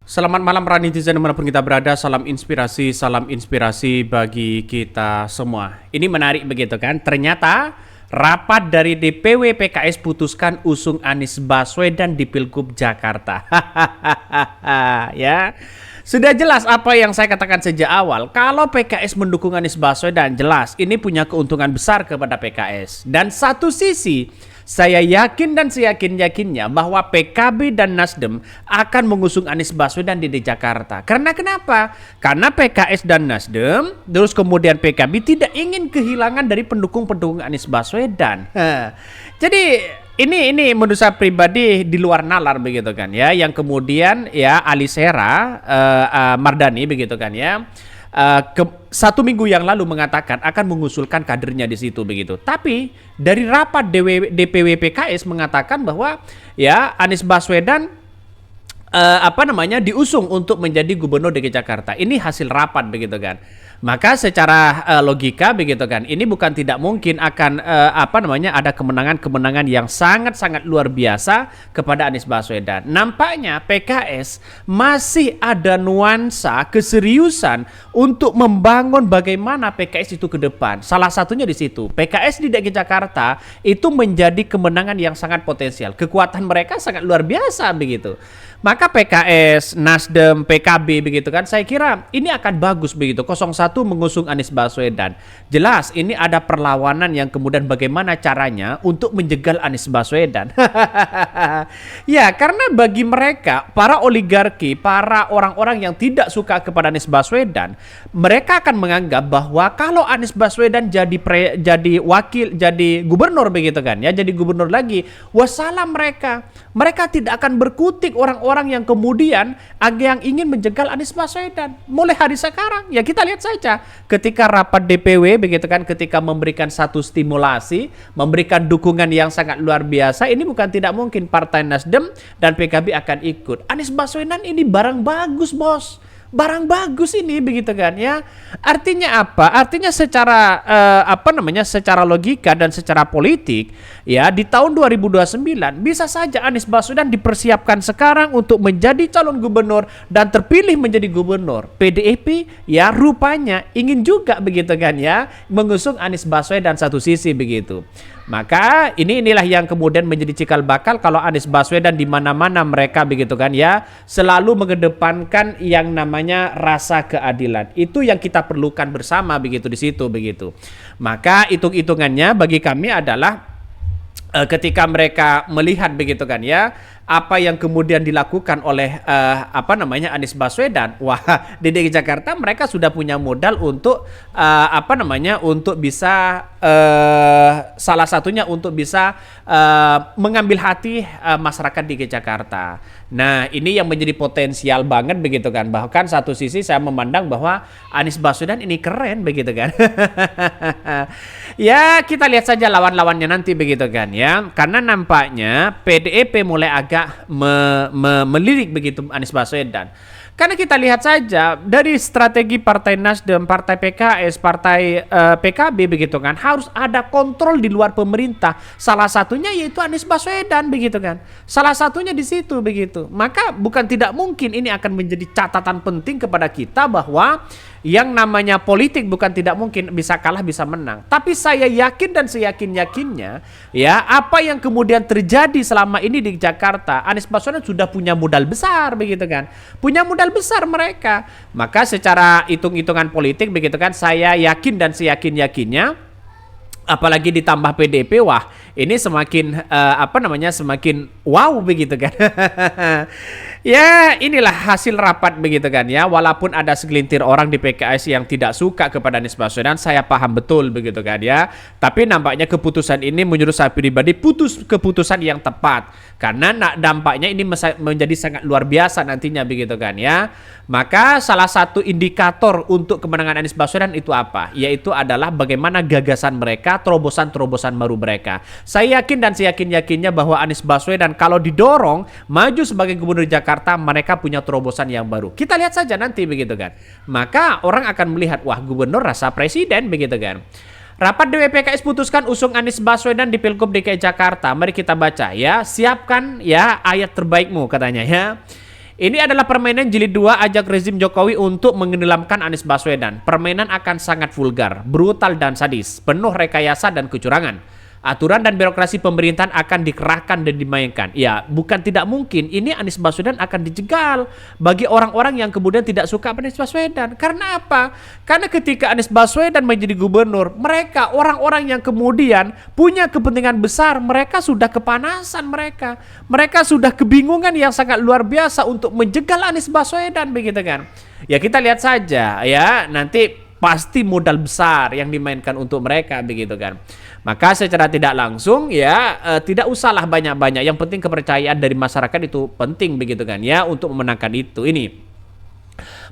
Selamat malam para netizen dimanapun kita berada, salam inspirasi bagi kita semua. Ini menarik begitu kan, ternyata rapat dari DPW PKS putuskan usung Anies Baswedan di Pilgub Jakarta. Ya, sudah jelas apa yang saya katakan sejak awal. Kalau PKS mendukung Anies Baswedan, jelas ini punya keuntungan besar kepada PKS. Dan satu sisi, saya yakin dan seyakin-yakinnya bahwa PKB dan Nasdem akan mengusung Anies Baswedan di Jakarta. Karena kenapa? Karena PKS dan Nasdem, terus kemudian PKB tidak ingin kehilangan dari pendukung-pendukung Anies Baswedan. Jadi ini menurut saya pribadi di luar nalar begitu kan ya. Yang kemudian ya Alisera Mardani begitu kan ya. Satu minggu yang lalu mengatakan akan mengusulkan kadernya di situ begitu. Tapi dari rapat DPW PKS mengatakan bahwa ya Anies Baswedan diusung untuk menjadi gubernur DKI Jakarta. Ini hasil rapat begitu kan. Maka secara logika begitu kan, ini bukan tidak mungkin akan ada kemenangan-kemenangan yang sangat-sangat luar biasa kepada Anies Baswedan. Nampaknya PKS masih ada nuansa keseriusan untuk membangun bagaimana PKS itu ke depan. Salah satunya di situ. PKS di DKI Jakarta itu menjadi kemenangan yang sangat potensial. Kekuatan mereka sangat luar biasa begitu. Maka PKS, Nasdem, PKB begitu kan, saya kira ini akan bagus begitu. 01 mengusung Anies Baswedan. Jelas ini ada perlawanan yang kemudian bagaimana caranya untuk menjegal Anies Baswedan. Ya, karena bagi mereka, para oligarki, para orang-orang yang tidak suka kepada Anies Baswedan, mereka akan menganggap bahwa kalau Anies Baswedan jadi gubernur begitu kan ya, jadi gubernur lagi, wassalam mereka. Mereka tidak akan berkutik orang-orang yang kemudian yang ingin menjegal Anies Baswedan. Mulai hari sekarang, ya kita lihat saja ketika rapat DPW begitu kan, ketika memberikan satu stimulasi, memberikan dukungan yang sangat luar biasa, ini bukan tidak mungkin Partai Nasdem dan PKB akan ikut. Anies Baswedan ini barang bagus, bos. Barang bagus ini begitu kan ya. Artinya apa? Artinya secara secara logika dan secara politik ya, di tahun 2029 bisa saja Anies Baswedan dipersiapkan sekarang untuk menjadi calon gubernur dan terpilih menjadi gubernur. PDIP ya rupanya ingin juga begitu kan ya, mengusung Anies Baswedan satu sisi begitu. Maka inilah yang kemudian menjadi cikal bakal kalau Anies Baswedan di mana-mana mereka begitu kan ya, selalu mengedepankan yang namanya rasa keadilan. Itu yang kita perlukan bersama begitu di situ begitu. Maka hitung-hitungannya bagi kami adalah ketika mereka melihat begitu kan ya, apa yang kemudian dilakukan oleh Anies Baswedan, wah di DKI Jakarta mereka sudah punya modal untuk untuk bisa salah satunya untuk bisa mengambil hati masyarakat DKI Jakarta. Nah, ini yang menjadi potensial banget begitu kan. Bahkan satu sisi saya memandang bahwa Anies Baswedan ini keren begitu kan. Ya, kita lihat saja lawan-lawannya nanti begitu kan ya. Karena nampaknya PDIP mulai agak melirik begitu Anies Baswedan. Karena kita lihat saja dari strategi Partai Nasdem, Partai PKS, Partai PKB begitu kan, harus ada kontrol di luar pemerintah. Salah satunya yaitu Anies Baswedan begitu kan. Salah satunya di situ begitu. Maka bukan tidak mungkin ini akan menjadi catatan penting kepada kita bahwa yang namanya politik bukan tidak mungkin bisa kalah bisa menang. Tapi saya yakin dan seyakin-yakinnya ya, apa yang kemudian terjadi selama ini di Jakarta, Anies Baswedan sudah punya modal besar begitu kan. Punya modal besar mereka. Maka secara hitung-hitungan politik begitu kan, saya yakin dan seyakin-yakinnya, apalagi ditambah PDIP, wah ini semakin semakin wow begitu kan. Ya, inilah hasil rapat begitu kan ya. Walaupun ada segelintir orang di PKS yang tidak suka kepada Anies Baswedan, saya paham betul begitu kan ya. Tapi nampaknya keputusan ini menurut saya pribadi keputusan yang tepat. Karena dampaknya ini menjadi sangat luar biasa nantinya begitu kan ya. Maka salah satu indikator untuk kemenangan Anies Baswedan itu apa? Yaitu adalah bagaimana gagasan mereka, terobosan-terobosan baru mereka. Saya yakin dan seyakin-yakinnya bahwa Anies Baswedan kalau didorong maju sebagai gubernur Jakarta, mereka punya terobosan yang baru. Kita lihat saja nanti begitu kan. Maka orang akan melihat, wah gubernur rasa presiden begitu kan. Rapat DWPKS putuskan usung Anies Baswedan di Pilgub DKI Jakarta. Mari kita baca ya. Siapkan ya ayat terbaikmu katanya ya. Ini adalah permainan jilid 2 ajak rezim Jokowi untuk menenggelamkan Anies Baswedan. Permainan akan sangat vulgar, brutal dan sadis, penuh rekayasa dan kecurangan. Aturan dan birokrasi pemerintahan akan dikerahkan dan dimainkan. Ya, bukan tidak mungkin ini Anies Baswedan akan dijegal bagi orang-orang yang kemudian tidak suka Anies Baswedan. Karena apa? Karena ketika Anies Baswedan menjadi gubernur, mereka orang-orang yang kemudian punya kepentingan besar, mereka sudah kepanasan mereka. Mereka sudah kebingungan yang sangat luar biasa untuk menjegal Anies Baswedan, begitu kan. Ya, kita lihat saja ya, nanti pasti modal besar yang dimainkan untuk mereka, begitu kan. Maka secara tidak langsung ya tidak usahlah banyak-banyak. Yang penting kepercayaan dari masyarakat itu penting, begitu kan ya, untuk memenangkan itu. Ini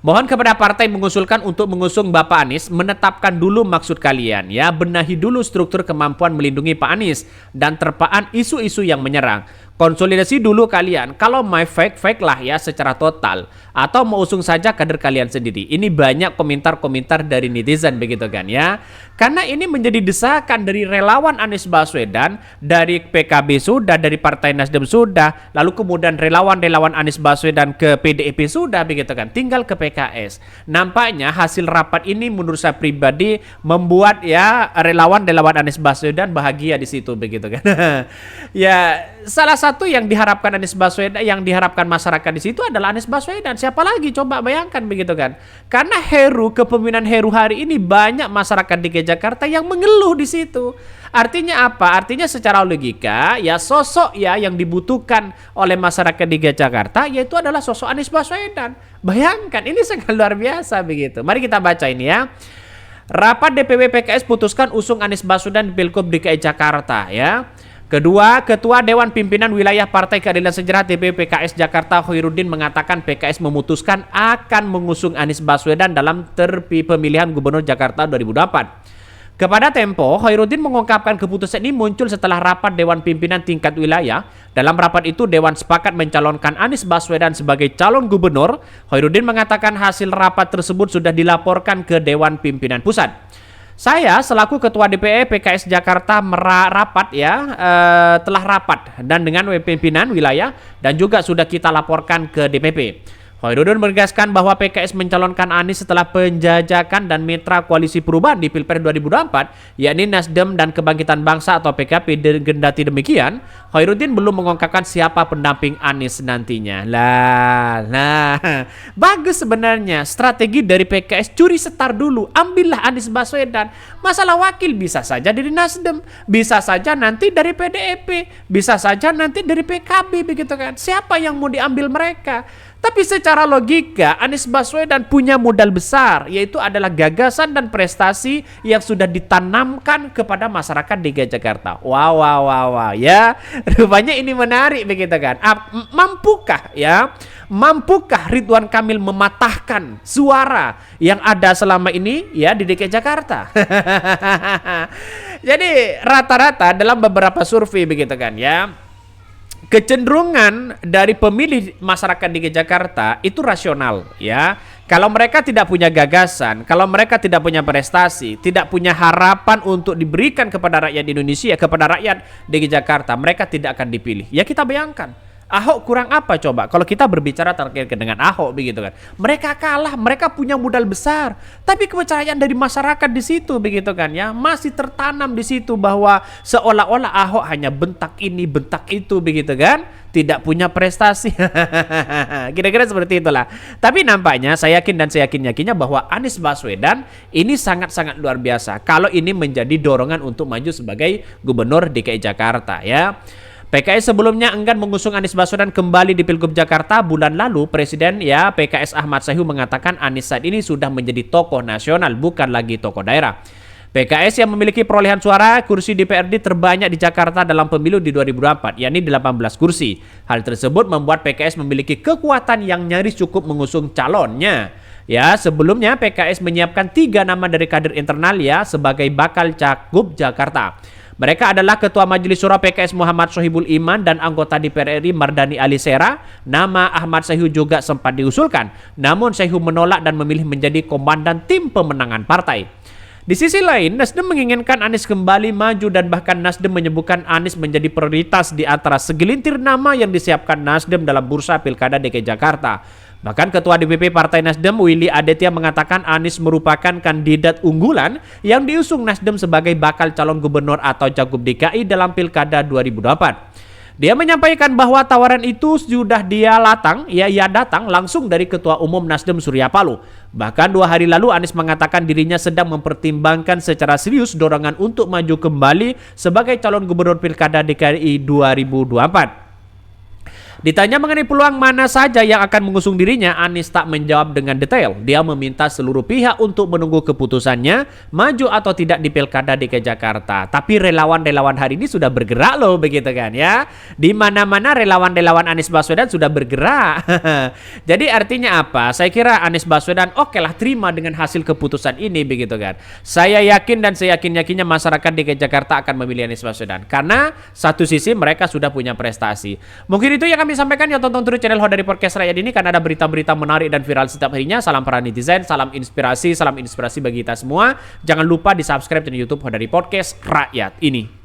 mohon kepada partai mengusulkan untuk mengusung Bapak Anies, menetapkan dulu maksud kalian ya, benahi dulu struktur kemampuan melindungi Pak Anies dan terpaan isu-isu yang menyerang. Konsolidasi dulu kalian, kalau mau fake lah ya secara total, atau mau usung saja kader kalian sendiri. Ini banyak komentar-komentar dari netizen, begitu kan ya. Karena ini menjadi desakan dari relawan Anies Baswedan, dari PKB sudah, dari Partai Nasdem sudah, lalu kemudian relawan Anies Baswedan ke PDIP sudah, begitu kan. Tinggal ke PKS. Nampaknya hasil rapat ini menurut saya pribadi membuat ya relawan Anies Baswedan bahagia di situ, begitu kan. Ya, salah satu yang diharapkan Anies Baswedan, yang diharapkan masyarakat di situ adalah Anies Baswedan. Siapa lagi, coba bayangkan, begitu kan. Karena kepemimpinan Heru hari ini banyak masyarakat DKI Jakarta yang mengeluh di situ. Artinya apa? Artinya secara logika ya sosok ya yang dibutuhkan oleh masyarakat DKI Jakarta yaitu adalah sosok Anies Baswedan. Bayangkan, ini sangat luar biasa, begitu. Mari kita baca ini ya. Rapat DPW PKS putuskan usung Anies Baswedan di Pilgub DKI Jakarta ya. Kedua, Ketua Dewan Pimpinan Wilayah Partai Keadilan Sejahtera DPW PKS Jakarta Khairuddin mengatakan PKS memutuskan akan mengusung Anies Baswedan dalam pemilihan Gubernur Jakarta 2024. Kepada Tempo, Khairuddin mengungkapkan keputusan ini muncul setelah rapat Dewan Pimpinan tingkat wilayah. Dalam rapat itu, Dewan sepakat mencalonkan Anies Baswedan sebagai calon gubernur. Khairuddin mengatakan hasil rapat tersebut sudah dilaporkan ke Dewan Pimpinan Pusat. Saya selaku Ketua DPW PKS Jakarta telah rapat dan dengan pimpinan wilayah dan juga sudah kita laporkan ke DPP. Khairuddin menegaskan bahwa PKS mencalonkan Anies setelah penjajakan dan mitra koalisi perubahan di Pilpres 2024, yakni Nasdem dan Kebangkitan Bangsa atau PKP. Kendati demikian, Khairuddin belum mengungkapkan siapa pendamping Anies nantinya. Bagus sebenarnya strategi dari PKS, curi setar dulu, ambillah Anies Baswedan. Masalah wakil bisa saja dari Nasdem, bisa saja nanti dari PDIP, bisa saja nanti dari PKB, begitu kan. Siapa yang mau diambil mereka? Tapi secara logika Anies Baswedan punya modal besar, yaitu adalah gagasan dan prestasi yang sudah ditanamkan kepada masyarakat DKI Jakarta. Wow ya, rupanya ini menarik, begitu kan. Mampukah Ridwan Kamil mematahkan suara yang ada selama ini ya di DKI Jakarta? Jadi rata-rata dalam beberapa survei, begitu kan ya, kecenderungan dari pemilih masyarakat DKI Jakarta itu rasional ya. Kalau mereka tidak punya gagasan, kalau mereka tidak punya prestasi, tidak punya harapan untuk diberikan kepada rakyat Indonesia, kepada rakyat DKI Jakarta, mereka tidak akan dipilih. Ya kita bayangkan, Ahok kurang apa coba kalau kita berbicara terkait dengan Ahok, begitu kan. Mereka kalah, mereka punya modal besar, tapi kepercayaan dari masyarakat di situ, begitu kan ya, masih tertanam di situ bahwa seolah-olah Ahok hanya bentak ini, bentak itu, begitu kan, tidak punya prestasi. Kira-kira seperti itulah. Tapi nampaknya saya yakin dan saya yakinnya bahwa Anies Baswedan ini sangat-sangat luar biasa kalau ini menjadi dorongan untuk maju sebagai gubernur DKI Jakarta ya. PKS sebelumnya enggan mengusung Anies Baswedan kembali di Pilgub Jakarta. Bulan lalu Presiden ya PKS Ahmad Sayhu mengatakan Anies saat ini sudah menjadi tokoh nasional, bukan lagi tokoh daerah. PKS yang memiliki perolehan suara kursi DPRD terbanyak di Jakarta dalam pemilu di 2024, yakni 18 kursi. Hal tersebut membuat PKS memiliki kekuatan yang nyaris cukup mengusung calonnya. Ya, sebelumnya PKS menyiapkan 3 nama dari kader internal ya sebagai bakal cagup Jakarta. Mereka adalah Ketua Majelis Syuro PKS Muhammad Sohibul Iman dan anggota DPR RI Mardani Alisera. Nama Ahmad Sayhu juga sempat diusulkan, namun Sayhu menolak dan memilih menjadi komandan tim pemenangan partai. Di sisi lain, Nasdem menginginkan Anies kembali maju dan bahkan Nasdem menyebutkan Anies menjadi prioritas di antara segelintir nama yang disiapkan Nasdem dalam bursa Pilkada DKI Jakarta. Bahkan Ketua DPP Partai Nasdem Willy Aditya mengatakan Anies merupakan kandidat unggulan yang diusung Nasdem sebagai bakal calon gubernur atau cagup DKI dalam Pilkada 2024. Dia menyampaikan bahwa tawaran itu sudah ia datang langsung dari Ketua Umum Nasdem Surya Paloh. Bahkan 2 hari lalu Anies mengatakan dirinya sedang mempertimbangkan secara serius dorongan untuk maju kembali sebagai calon gubernur Pilkada DKI 2024. Ditanya mengenai peluang mana saja yang akan mengusung dirinya, Anies tak menjawab dengan detail. Dia meminta seluruh pihak untuk menunggu keputusannya maju atau tidak di Pilkada DKI Jakarta. Tapi relawan-relawan hari ini sudah bergerak loh, begitu kan ya. Di mana-mana relawan-relawan Anies Baswedan sudah bergerak. Jadi artinya apa? Saya kira Anies Baswedan oke lah terima dengan hasil keputusan ini, begitu kan. Saya yakin dan saya yakin-yakinnya masyarakat DKI Jakarta akan memilih Anies Baswedan. Karena satu sisi mereka sudah punya prestasi. Mungkin itu yang kami sampaikan, ya tonton terus channel Ho dari Podcast Rakyat ini karena ada berita-berita menarik dan viral setiap harinya. Salam para netizen, salam inspirasi bagi kita semua. Jangan lupa di subscribe channel YouTube Ho dari Podcast Rakyat ini.